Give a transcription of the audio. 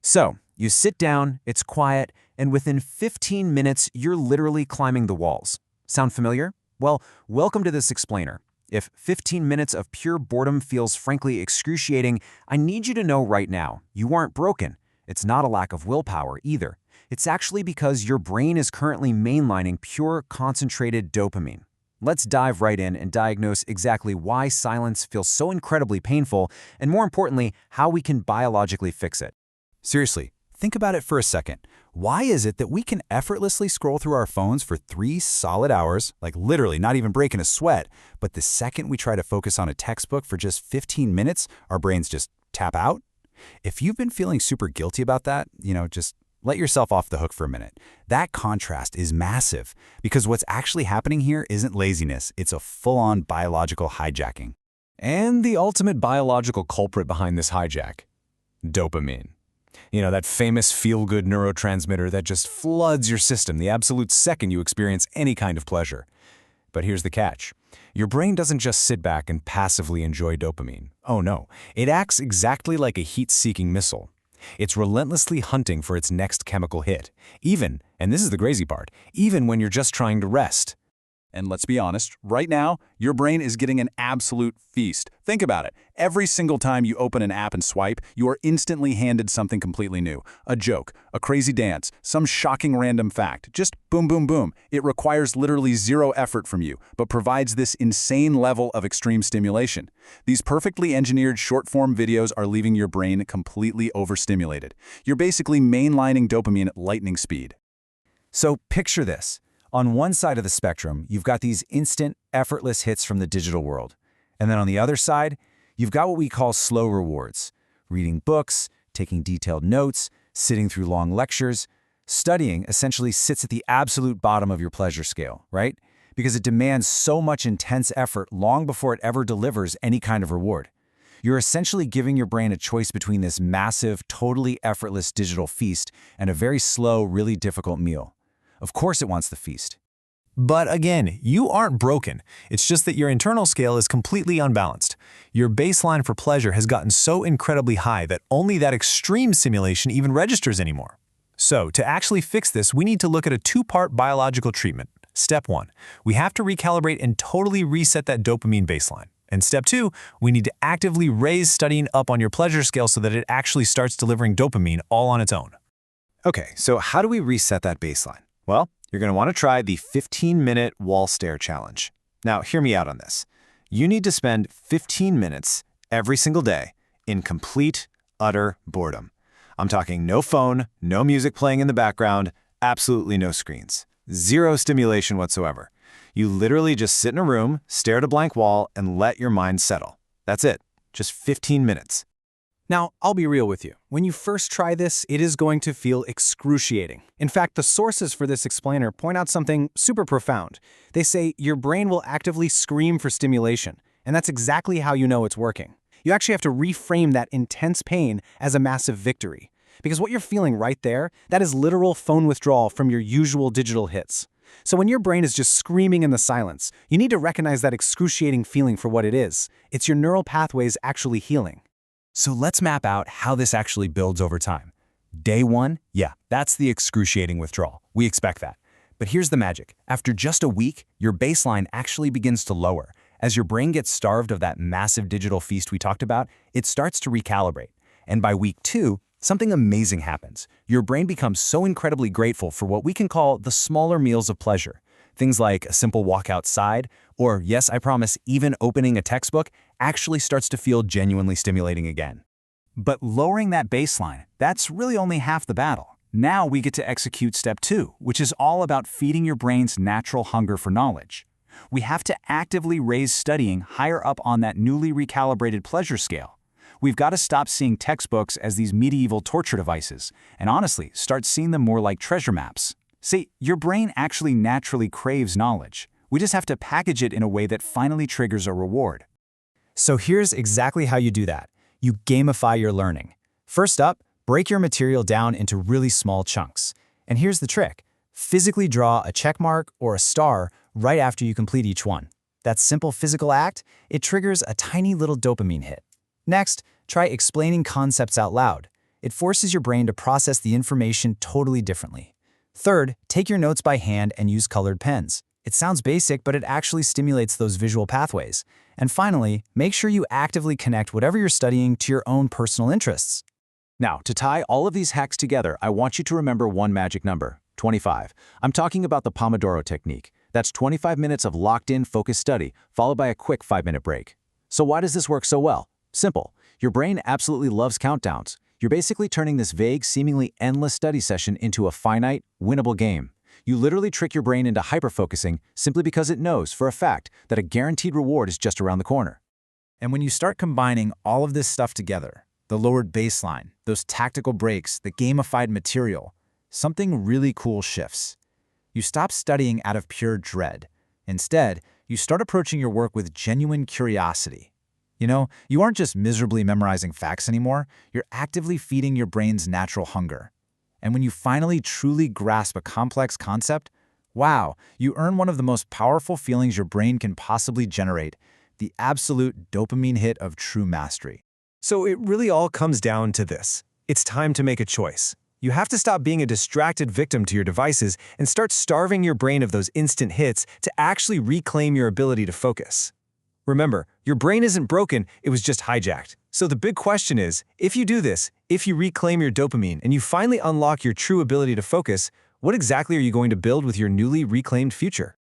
So, you sit down, it's quiet, and within 15 minutes, you're literally climbing the walls. Sound familiar? Well, welcome to this explainer. If 15 minutes of pure boredom feels frankly excruciating, I need you to know right now, you aren't broken. It's not a lack of willpower either. It's actually because your brain is currently mainlining pure, concentrated dopamine. Let's dive right in and diagnose exactly why silence feels so incredibly painful, and more importantly, how we can biologically fix it. Seriously, think about it for a second. Why is it that we can effortlessly scroll through our phones for 3 solid hours, like literally not even breaking a sweat, but the second we try to focus on a textbook for just 15 minutes, our brains just tap out? If you've been feeling super guilty about that, just let yourself off the hook for a minute. That contrast is massive because what's actually happening here isn't laziness, it's a full-on biological hijacking. And the ultimate biological culprit behind this hijack: dopamine. That famous feel-good neurotransmitter that just floods your system the absolute second you experience any kind of pleasure. But here's the catch. Your brain doesn't just sit back and passively enjoy dopamine. Oh no, it acts exactly like a heat-seeking missile. It's relentlessly hunting for its next chemical hit, even, and this is the crazy part, even when you're just trying to rest. And let's be honest, right now, your brain is getting an absolute feast. Think about it. Every single time you open an app and swipe, you are instantly handed something completely new. A joke, a crazy dance, some shocking random fact. Just boom, boom, boom. It requires literally zero effort from you, but provides this insane level of extreme stimulation. These perfectly engineered short-form videos are leaving your brain completely overstimulated. You're basically mainlining dopamine at lightning speed. So picture this. On one side of the spectrum, you've got these instant, effortless hits from the digital world. And then on the other side, you've got what we call slow rewards. Reading books, taking detailed notes, sitting through long lectures. Studying essentially sits at the absolute bottom of your pleasure scale, right? Because it demands so much intense effort long before it ever delivers any kind of reward. You're essentially giving your brain a choice between this massive, totally effortless digital feast and a very slow, really difficult meal. Of course it wants the feast. But again, you aren't broken. It's just that your internal scale is completely unbalanced. Your baseline for pleasure has gotten so incredibly high that only that extreme stimulation even registers anymore. So, to actually fix this, we need to look at a 2-part biological treatment. Step 1, we have to recalibrate and totally reset that dopamine baseline. And step 2, we need to actively raise studying up on your pleasure scale so that it actually starts delivering dopamine all on its own. Okay, so how do we reset that baseline? Well, you're going to want to try the 15-minute wall stare challenge. Now, hear me out on this. You need to spend 15 minutes every single day in complete, utter boredom. I'm talking no phone, no music playing in the background, absolutely no screens. Zero stimulation whatsoever. You literally just sit in a room, stare at a blank wall, and let your mind settle. That's it. Just 15 minutes. Now, I'll be real with you. When you first try this, it is going to feel excruciating. In fact, the sources for this explainer point out something super profound. They say your brain will actively scream for stimulation, and that's exactly how you know it's working. You actually have to reframe that intense pain as a massive victory. Because what you're feeling right there, that is literal phone withdrawal from your usual digital hits. So when your brain is just screaming in the silence, you need to recognize that excruciating feeling for what it is. It's your neural pathways actually healing. So let's map out how this actually builds over time. Day 1, yeah, that's the excruciating withdrawal. We expect that. But here's the magic. After just a week, your baseline actually begins to lower. As your brain gets starved of that massive digital feast we talked about, it starts to recalibrate. And by week 2, something amazing happens. Your brain becomes so incredibly grateful for what we can call the smaller meals of pleasure. Things like a simple walk outside, or yes, I promise, even opening a textbook actually starts to feel genuinely stimulating again. But lowering that baseline, that's really only half the battle. Now we get to execute step 2, which is all about feeding your brain's natural hunger for knowledge. We have to actively raise studying higher up on that newly recalibrated pleasure scale. We've got to stop seeing textbooks as these medieval torture devices, and honestly, start seeing them more like treasure maps. See, your brain actually naturally craves knowledge. We just have to package it in a way that finally triggers a reward. So here's exactly how you do that. You gamify your learning. First up, break your material down into really small chunks. And here's the trick. Physically draw a check mark or a star right after you complete each one. That simple physical act, it triggers a tiny little dopamine hit. Next, try explaining concepts out loud. It forces your brain to process the information totally differently. Third, take your notes by hand and use colored pens. It sounds basic, but it actually stimulates those visual pathways. And finally, make sure you actively connect whatever you're studying to your own personal interests. Now, to tie all of these hacks together, I want you to remember one magic number, 25. I'm talking about the Pomodoro technique. That's 25 minutes of locked-in, focused study, followed by a quick 5-minute break. So why does this work so well? Simple. Your brain absolutely loves countdowns. You're basically turning this vague, seemingly endless study session into a finite, winnable game. You literally trick your brain into hyperfocusing simply because it knows, for a fact, that a guaranteed reward is just around the corner. And when you start combining all of this stuff together, the lowered baseline, those tactical breaks, the gamified material, something really cool shifts. You stop studying out of pure dread. Instead, you start approaching your work with genuine curiosity. You aren't just miserably memorizing facts anymore, you're actively feeding your brain's natural hunger. And when you finally truly grasp a complex concept, wow, you earn one of the most powerful feelings your brain can possibly generate, the absolute dopamine hit of true mastery. So it really all comes down to this. It's time to make a choice. You have to stop being a distracted victim to your devices and start starving your brain of those instant hits to actually reclaim your ability to focus. Remember, your brain isn't broken, it was just hijacked. So the big question is, if you do this, if you reclaim your dopamine and you finally unlock your true ability to focus, what exactly are you going to build with your newly reclaimed future?